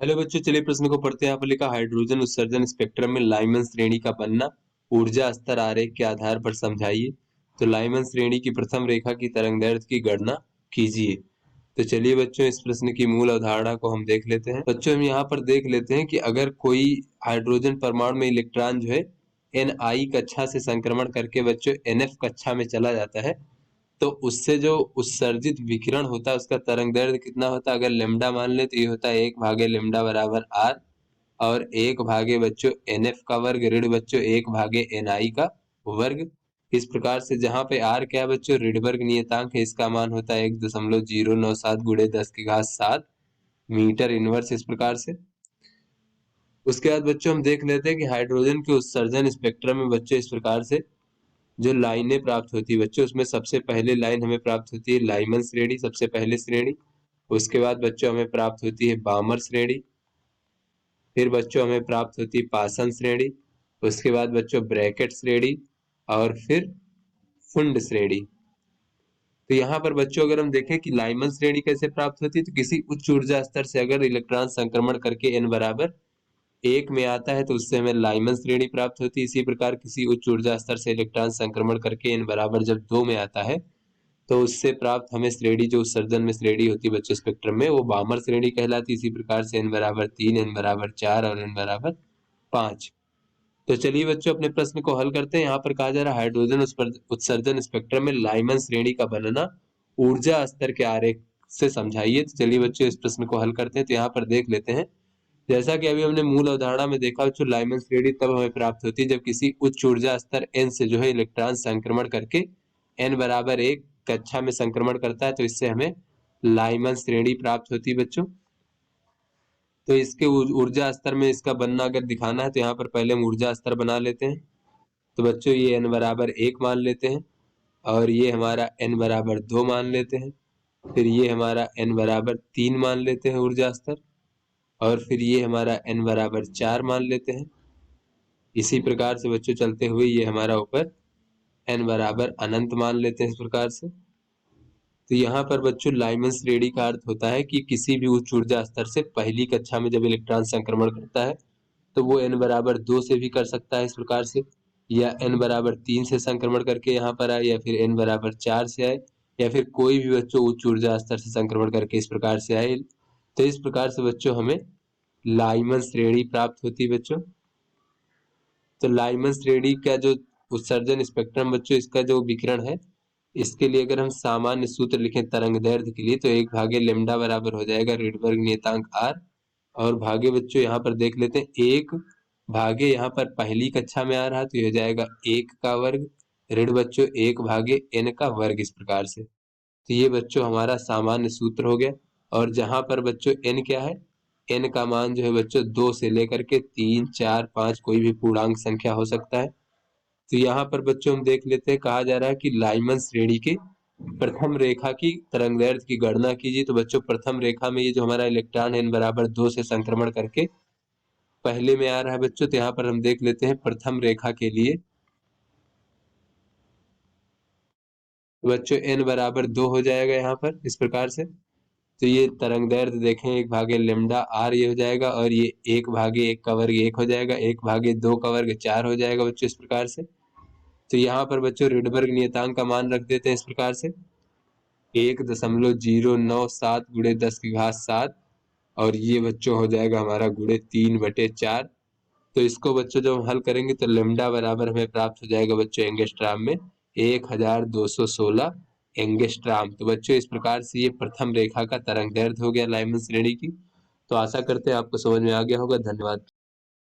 Hello बच्चों, चलिए प्रश्न को पढ़ते हैं। यहाँ पर लिखा हाइड्रोजन उत्सर्जन स्पेक्ट्रम में लाइमन श्रेणी का बनना ऊर्जा स्तर आरेख के आधार पर समझाइए। तो लाइमन श्रेणी की प्रथम रेखा की तरंगदैर्घ्य की गणना कीजिए। तो चलिए बच्चों, इस प्रश्न की मूल अवधारणा को हम देख लेते हैं। बच्चों, हम यहाँ पर देख लेते हैं कि अगर कोई हाइड्रोजन परमाणु में इलेक्ट्रॉन जो है Ni कक्षा से संक्रमण करके बच्चों Nf कक्षा में चला जाता है, तो उससे जो उत्सर्जित विकिरण होता है उसका तरंगदैर्घ्य कितना होता है। अगर लेमडा मान ले तो ये होता है 1/λ बराबर r, और 1 बच्चों NF का वर्ग ऋण बच्चों 1/Ni का वर्ग। इस प्रकार से जहां पे r क्या है बच्चों, रिडबर्ग नियतांक है, इसका मान होता है 1.097 गुणे 10⁻7 मीटर इनवर्स। इस प्रकार से उसके बाद बच्चों हम देख लेते हैं कि हाइड्रोजन के उत्सर्जन स्पेक्ट्रम में बच्चों इस प्रकार से जो लाइनें प्राप्त होती है बच्चों, उसमें सबसे पहले लाइन हमें प्राप्त होती है लाइमन श्रेणी, सबसे पहले श्रेणी। उसके बाद बच्चों हमें प्राप्त होती है बामर श्रेणी, फिर बच्चों हमें प्राप्त होती है पासन श्रेणी, उसके बाद बच्चों ब्रैकेट श्रेणी, और फिर फुंड श्रेणी। तो यहाँ पर बच्चों अगर हम देखें कि लाइमन श्रेणी कैसे प्राप्त होती है, तो किसी उच्च ऊर्जा स्तर से अगर इलेक्ट्रॉन संक्रमण करके n बराबर 1 में आता है तो उससे हमें लाइमन श्रेणी प्राप्त होती है। इसी प्रकार किसी उच्च ऊर्जा स्तर से इलेक्ट्रॉन संक्रमण करके n बराबर जब 2 में आता है तो उससे प्राप्त हमें श्रेणी, जो उत्सर्जन में श्रेणी होती है बच्चों स्पेक्ट्रम में, वो बामर श्रेणी कहलाती है। इसी प्रकार से n बराबर 3, n बराबर 4 और n बराबर 5। तो चलिए बच्चों अपने प्रश्न को हल करते हैं। यहाँ पर कहा जा रहा है हाइड्रोजन उत्सर्जन स्पेक्ट्रम में लाइमन श्रेणी का बनना ऊर्जा स्तर के आरेख से समझाइए। तो चलिए बच्चों इस प्रश्न को हल करते हैं। तो यहाँ पर देख लेते हैं, जैसा कि अभी हमने मूल अवधारणा में देखा बच्चों, लाइमन श्रेणी तब हमें प्राप्त होती है जब किसी उच्च ऊर्जा स्तर n से जो है इलेक्ट्रॉन संक्रमण करके n बराबर 1 कक्षा में संक्रमण करता है, तो इससे हमें लाइमन श्रेणी प्राप्त होती है बच्चों। तो इसके ऊर्जा स्तर में इसका बनना अगर दिखाना है तो यहाँ पर पहले हम ऊर्जा स्तर बना लेते हैं। तो बच्चों ये n बराबर 1 मान लेते हैं, और ये हमारा n बराबर 2 मान लेते हैं, फिर ये हमारा n बराबर 3 मान लेते हैं ऊर्जा स्तर, और फिर ये हमारा n बराबर 4 मान लेते हैं। इसी प्रकार से बच्चों चलते हुए ये हमारा ऊपर n बराबर अनंत मान लेते हैं इस प्रकार से। तो यहाँ पर बच्चों लाइमन श्रेणी का अर्थ होता है कि किसी भी उच्च ऊर्जा स्तर से पहली कक्षा में जब इलेक्ट्रॉन संक्रमण करता है तो वो n बराबर 2 से भी कर सकता है इस प्रकार से, या n बराबर 3 से संक्रमण करके यहाँ पर आए, या फिर n बराबर 4 से आए, या फिर कोई भी बच्चों उच्च ऊर्जा स्तर से संक्रमण करके इस प्रकार से आए। तो इस प्रकार से बच्चों हमें लाइमन श्रेणी प्राप्त होती है बच्चों। तो लाइमन श्रेणी का जो उत्सर्जन स्पेक्ट्रम बच्चों, इसका जो विकिरण है, इसके लिए अगर हम सामान्य सूत्र लिखें तरंगदैर्घ्य के लिए, तो 1/λ बराबर हो जाएगा रिडबर्ग नियतांक r, और भागे बच्चों यहाँ पर देख लेते हैं 1 भागे, यहाँ पर पहली कक्षा में आ रहा तो ये हो जाएगा 1 का वर्ग ऋण बच्चों 1/n का वर्ग। इस प्रकार से तो ये बच्चों हमारा सामान्य सूत्र हो गया। और जहां पर बच्चों n क्या है, n का मान जो है बच्चों 2 से लेकर के 3, 4, 5 कोई भी पूर्णांक संख्या हो सकता है। तो यहाँ पर बच्चों हम देख लेते हैं, कहा जा रहा है कि लाइमन श्रेणी के प्रथम रेखा की तरंगदैर्घ्य की गणना कीजिए। तो बच्चों प्रथम रेखा में ये जो हमारा इलेक्ट्रॉन n बराबर 2 से संक्रमण करके पहले में आ रहा है बच्चों, तो यहाँ पर हम देख लेते हैं प्रथम रेखा के लिए बच्चों n बराबर 2 हो जाएगा यहाँ पर इस प्रकार से। तो ये तरंगदैर्घ्य देखें 1/λ r ये हो जाएगा, और ये 1/1 का वर्ग 1 हो जाएगा, 1/2 का वर्ग 4 हो जाएगा बच्चों इस प्रकार से। तो यहाँ पर बच्चों रिडबर्ग नियतांक का मान रख देते हैं इस प्रकार से 1.097 गुणे 10⁻7, और ये बच्चों हो जाएगा हमारा गुणे 3/4। तो इसको बच्चों जब हम हल करेंगे तो लेमडा बराबर हमें प्राप्त हो जाएगा बच्चों एंगस्ट्राम में 1216 एंगस्ट्राम। तो बच्चों इस प्रकार से ये प्रथम रेखा का तरंगदैर्घ्य हो गया लाइमन श्रेणी की। तो आशा करते हैं आपको समझ में आ गया होगा। धन्यवाद।